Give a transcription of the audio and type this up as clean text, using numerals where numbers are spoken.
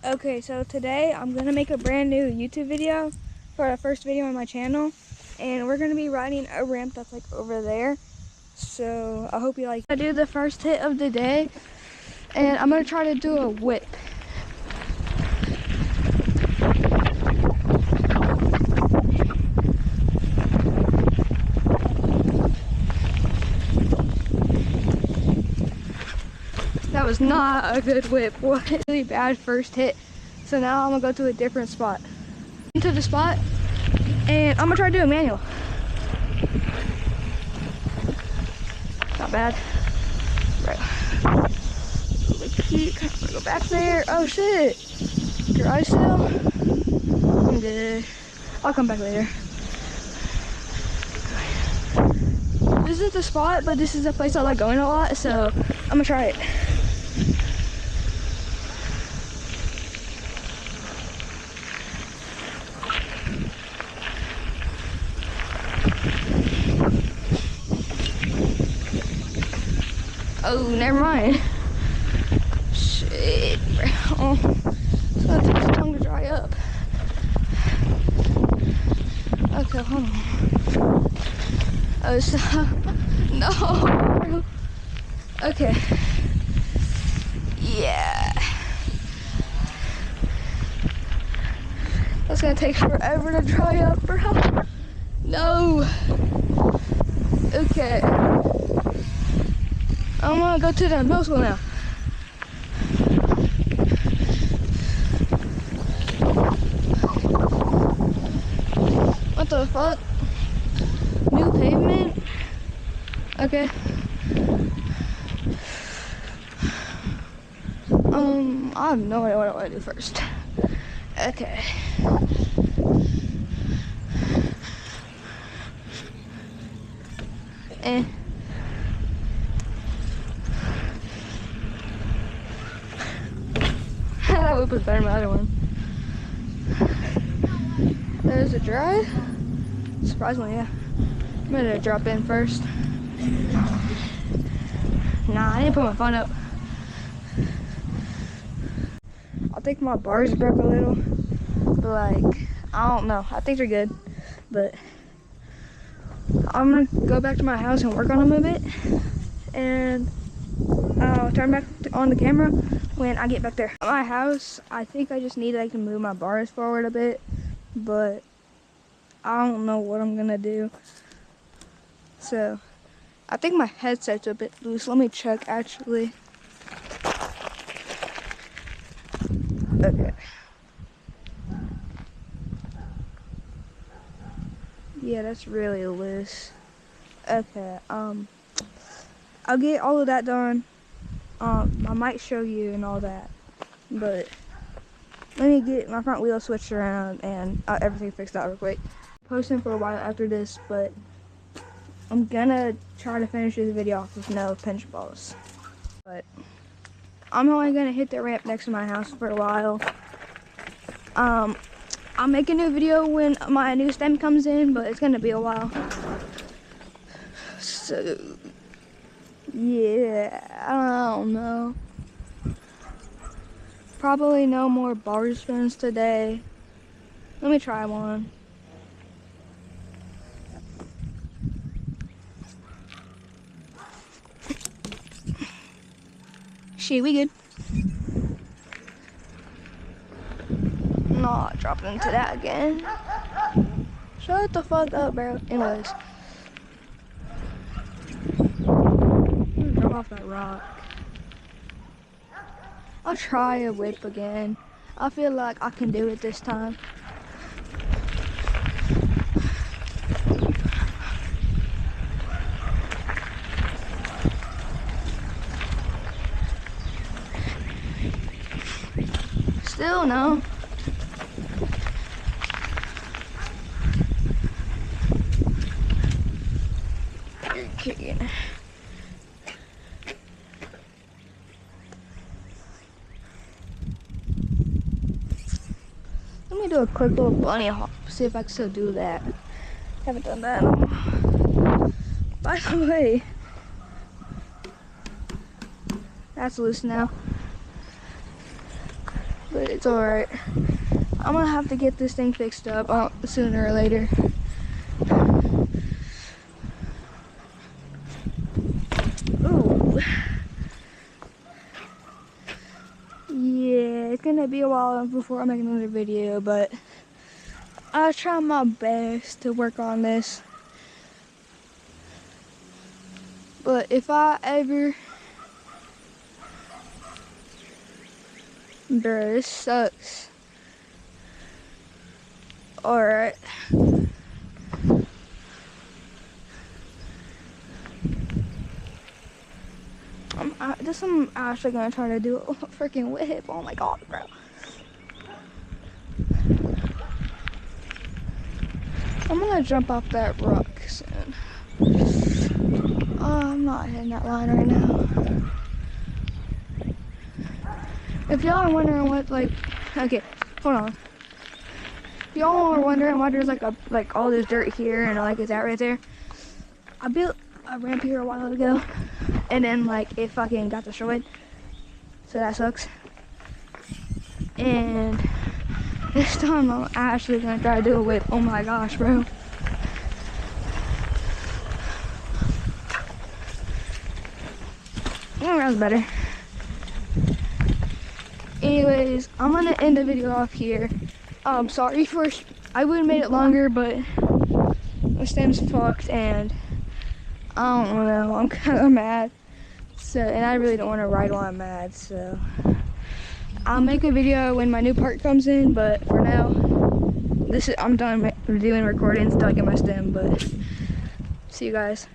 Okay, so today I'm gonna make a brand new YouTube video for the first video on my channel, and we're gonna be riding a ramp that's like over there. So I hope you like. I do the first hit of the day, and I'm gonna try to do a whip. That was not a good whip. What? Really bad first hit. So now I'm gonna go to a different spot. Into the spot, and I'm gonna try to do a manual. Not bad. Right. I'm gonna go back there. Oh shit. Dry still? I'm good. I'll come back later. This isn't the spot, but this is a place I like going a lot, so I'm gonna try it. Oh, never mind. Shit, bro. It's gonna take so long to dry up. Okay, hold on. Oh, stop. No. Okay. Yeah. That's gonna take forever to dry up, bro. No. Okay. I'm gonna go to the middle school now. What the fuck? New pavement? Okay. I have no idea what I want to do first. Okay. That whip was better than my other one. There's a drive. Surprisingly, yeah. I'm gonna drop in first. Nah, I didn't put my phone up. I think my bars broke a little, but like, I don't know. I think they're good, but I'm gonna go back to my house and work on them a bit, and I'll turn back on the camera when I get back there. At my house, I think I just need like to move my bars forward a bit, but I don't know what I'm gonna do. So I think my headset's a bit loose. Let me check actually. Okay. Yeah, that's really loose. Okay, I'll get all of that done. I might show you and all that, but let me get my front wheel switched around and everything fixed out real quick. Posting for a while after this, but I'm gonna try to finish this video off with no pinch balls. But I'm only gonna hit the ramp next to my house for a while. I'll make a new video when my new stem comes in, but it's gonna be a while. So yeah, I don't know. Probably no more bar spins today. Let me try one. Shit, we good. Not dropping into that again. Shut the fuck up, bro. Anyways. Drop off that rock. I'll try a whip again. I feel like I can do it this time. Still no. You're kidding. Let me do a quick little bunny hop, see if I can still do that. Haven't done that in a while. By the way, that's loose now. but it's alright. I'm gonna have to get this thing fixed up sooner or later. Ooh. Yeah, it's gonna be a while before I make another video, but I'll try my best to work on this. But if I ever... Bruh, this sucks. Alright. I'm actually gonna try to do a freaking whip. Oh my god, bro. I'm gonna jump off that rock soon. Oh, I'm not hitting that line right now. If y'all are wondering what, like, okay, hold on. If y'all are wondering why there's like all this dirt here and like is that right there? I built a ramp here a while ago, and then like it fucking got destroyed, so that sucks. And this time I'm actually gonna try to do a whip. Oh my gosh, bro. Oh, that was better. Anyways, I'm gonna end the video off here. Sorry for, I would have made it longer, but my stem's fucked and I don't know, I'm kind of mad. So, and I really don't want to ride while I'm mad, so I'll make a video when my new part comes in, but for now, I'm done doing recordings until I get my stem, but see you guys.